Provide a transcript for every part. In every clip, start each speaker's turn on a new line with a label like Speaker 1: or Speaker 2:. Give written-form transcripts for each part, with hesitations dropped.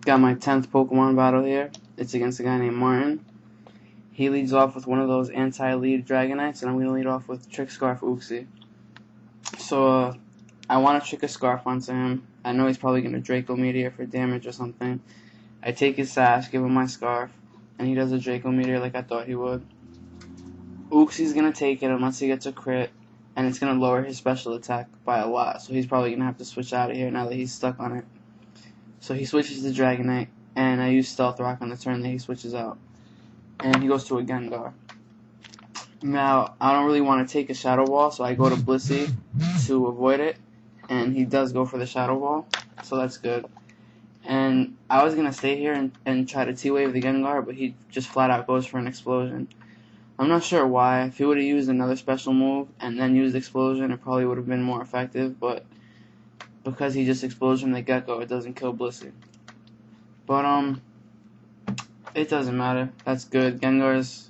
Speaker 1: Got my 10th Pokemon battle here. It's against a guy named Martyn. He leads off with one of those anti-lead Dragonites, and I'm going to lead off with Trick Scarf Uxie. So, I want to trick a Scarf onto him. I know he's probably going to Draco Meteor for damage or something. I take his Sash, give him my Scarf, and he does a Draco Meteor like I thought he would. Uxie's going to take it unless he gets a crit, and it's going to lower his special attack by a lot, so he's probably going to have to switch out of here now that he's stuck on it. So he switches to Dragonite, and I use Stealth Rock on the turn that he switches out. And he goes to a Gengar. Now, I don't really want to take a Shadow Ball, so I go to Blissey to avoid it, and he does go for the Shadow Ball, so that's good. And I was going to stay here and try to T-Wave the Gengar, but he just flat out goes for an Explosion. I'm not sure why. If he would have used another special move and then used Explosion, it probably would have been more effective, but because he just explodes from the get-go, it doesn't kill Blissey. But, it doesn't matter. That's good. Gengar's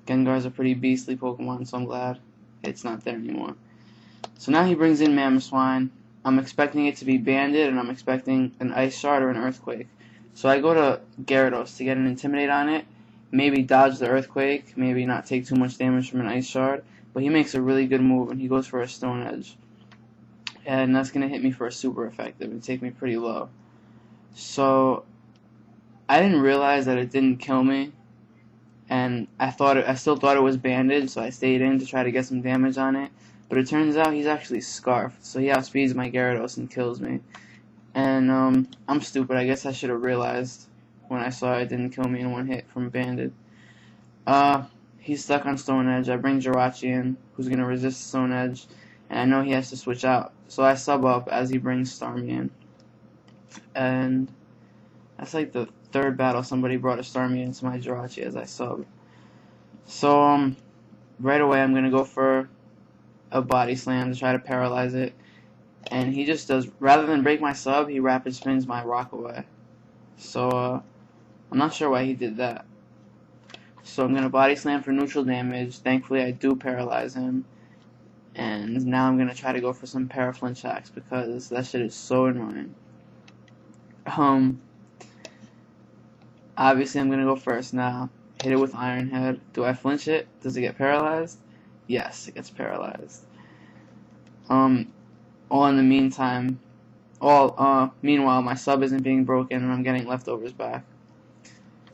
Speaker 1: a pretty beastly Pokemon, so I'm glad it's not there anymore. So now he brings in Mamoswine. I'm expecting it to be Banded, and I'm expecting an Ice Shard or an Earthquake. So I go to Gyarados to get an Intimidate on it, maybe dodge the Earthquake, maybe not take too much damage from an Ice Shard, but he makes a really good move, and he goes for a Stone Edge. And that's going to hit me for a super effective and take me pretty low. So I didn't realize that it didn't kill me, and I still thought it was Banded, so I stayed in to try to get some damage on it. But it turns out he's actually Scarfed, so he outspeeds my Gyarados and kills me. And I'm stupid. I guess I should have realized when I saw it didn't kill me in one hit from Banded. He's stuck on Stone Edge. I bring Jirachi in, who's going to resist Stone Edge, and I know he has to switch out. So I sub up as he brings Starmie in. And that's like the third battle somebody brought a Starmie into my Jirachi as I sub. So, right away I'm going to go for a Body Slam to try to paralyze it. And he just does, rather than break my sub, he Rapid Spins my Rock away. So, I'm not sure why he did that. So I'm going to Body Slam for neutral damage. Thankfully I do paralyze him. And now I'm going to try to go for some Paraflinch hacks because that shit is so annoying. Obviously I'm going to go first now. Hit it with Iron Head. Do I flinch it? Does it get paralyzed? Yes, it gets paralyzed. All in the meantime, meanwhile my sub isn't being broken and I'm getting leftovers back.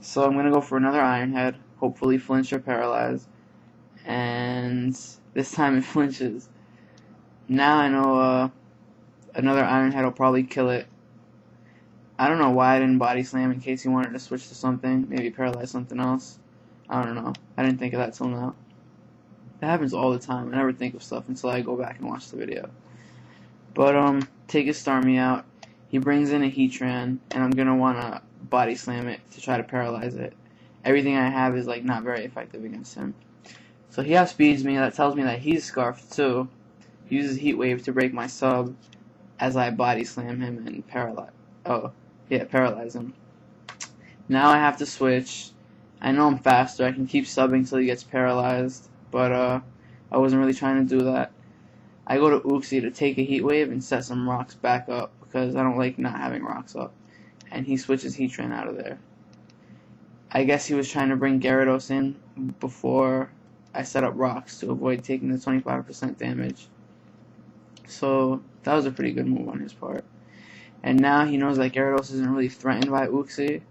Speaker 1: So I'm going to go for another Iron Head. Hopefully flinch or paralyze. And this time it flinches. Now I know another Iron Head will probably kill it. I don't know why I didn't Body Slam in case he wanted to switch to something. Maybe paralyze something else. I don't know. I didn't think of that till now. That happens all the time. I never think of stuff until I go back and watch the video. But, take his Starmie out. He brings in a Heatran, and I'm going to want to Body Slam it to try to paralyze it. Everything I have is, like, not very effective against him. So he outspeeds me. That tells me that he's Scarfed, too. He uses Heat Wave to break my sub as I Body Slam him and paralyze. Paralyze him. Now I have to switch. I know I'm faster. I can keep subbing till he gets paralyzed, but I wasn't really trying to do that. I go to Uxie to take a Heat Wave and set some rocks back up because I don't like not having rocks up. And he switches Heatran out of there. I guess he was trying to bring Gyarados in before I set up rocks to avoid taking the 25% damage. So that was a pretty good move on his part. And now he knows that Gyarados isn't really threatened by Uxie,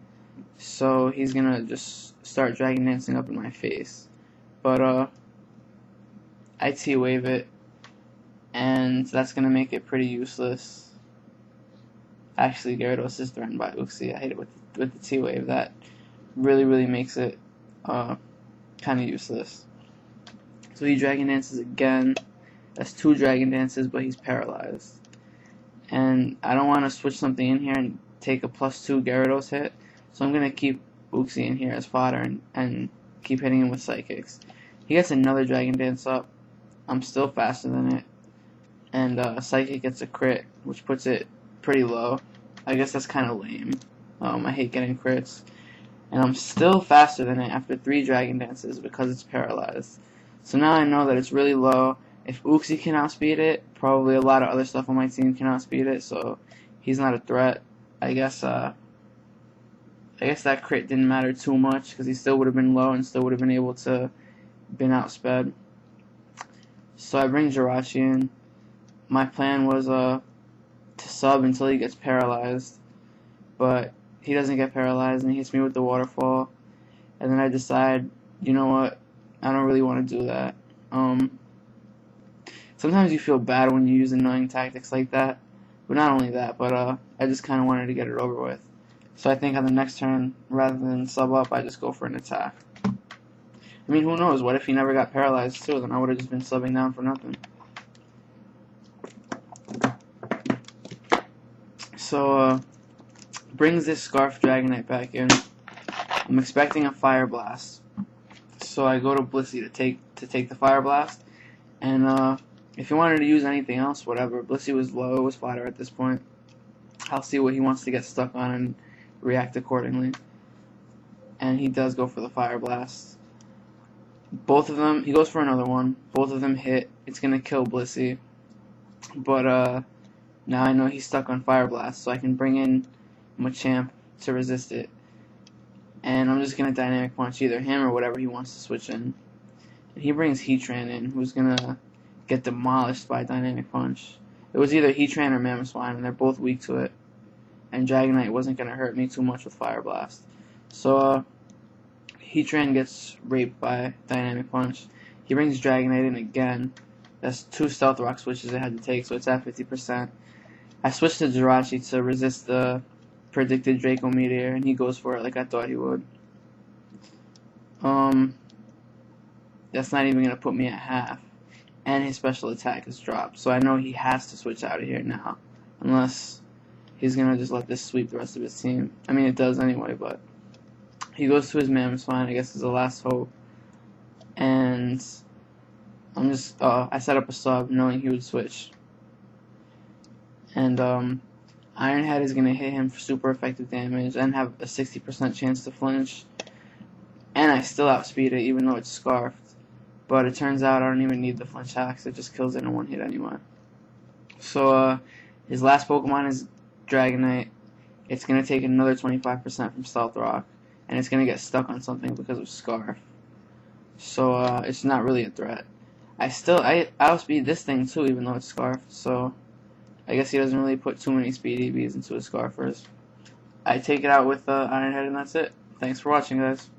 Speaker 1: so he's gonna just start Dragon Dancing up in my face. But I T-Wave it, and that's gonna make it pretty useless. Actually, Gyarados is threatened by Uxie. I hit it with the T-Wave. That really makes it kind of useless. So he Dragon Dances again. That's 2 Dragon Dances, but he's paralyzed. And I don't want to switch something in here and take a +2 Gyarados hit. So I'm going to keep Uxie in here as fodder and keep hitting him with Psychics. He gets another Dragon Dance up. I'm still faster than it. And Psychic gets a crit, which puts it pretty low. I guess that's kind of lame. I hate getting crits. And I'm still faster than it after 3 Dragon Dances because it's paralyzed. So now I know that it's really low. If Uxie can outspeed it, probably a lot of other stuff on my team can outspeed it, so he's not a threat. I guess I guess that crit didn't matter too much because he still would have been low and still would have been able to been outsped. So I bring Jirachi in. My plan was to sub until he gets paralyzed, but he doesn't get paralyzed and he hits me with the waterfall. And then I decide, you know what, I don't really want to do that. Sometimes you feel bad when you use annoying tactics like that, but not only that, but I just kind of wanted to get it over with. So I think on the next turn, rather than sub up, I just go for an attack. I mean, who knows? What if he never got paralyzed too? Then I would have just been subbing down for nothing. So, brings this Scarf Dragonite back in. I'm expecting a Fire Blast. So I go to Blissey to take the Fire Blast. And if he wanted to use anything else, whatever. Blissey was low, it was fodder at this point. I'll see what he wants to get stuck on and react accordingly. And he does go for the Fire Blast. Both of them, he goes for another one. Both of them hit. It's gonna kill Blissey. But now I know he's stuck on Fire Blast, so I can bring in Machamp to resist it. And I'm just gonna Dynamic Punch either him or whatever he wants to switch in. And he brings Heatran in, who's gonna get demolished by Dynamic Punch. It was either Heatran or Mamoswine, and they're both weak to it. And Dragonite wasn't gonna hurt me too much with Fire Blast. So Heatran gets raped by Dynamic Punch. He brings Dragonite in again. That's 2 Stealth Rock switches I had to take, so it's at 50%. I switched to Jirachi to resist the predicted Draco Meteor, and he goes for it like I thought he would. That's not even going to put me at half. And his special attack is dropped, so I know he has to switch out of here now. Unless he's going to just let this sweep the rest of his team. I mean, it does anyway, but he goes to his Mamoswine, I guess is the last hope. And I'm just, I set up a sub knowing he would switch. And Iron Head is going to hit him for super effective damage and have a 60% chance to flinch. And I still outspeed it even though it's Scarfed. But it turns out I don't even need the flinch hacks, it just kills it in one hit anyway. So his last Pokemon is Dragonite. It's going to take another 25% from Stealth Rock. And it's going to get stuck on something because of Scarf. So it's not really a threat. I outspeed this thing too even though it's Scarfed. So I guess he doesn't really put too many Speed EVs into his Scarfers. I take it out with Iron Head and that's it. Thanks for watching, guys.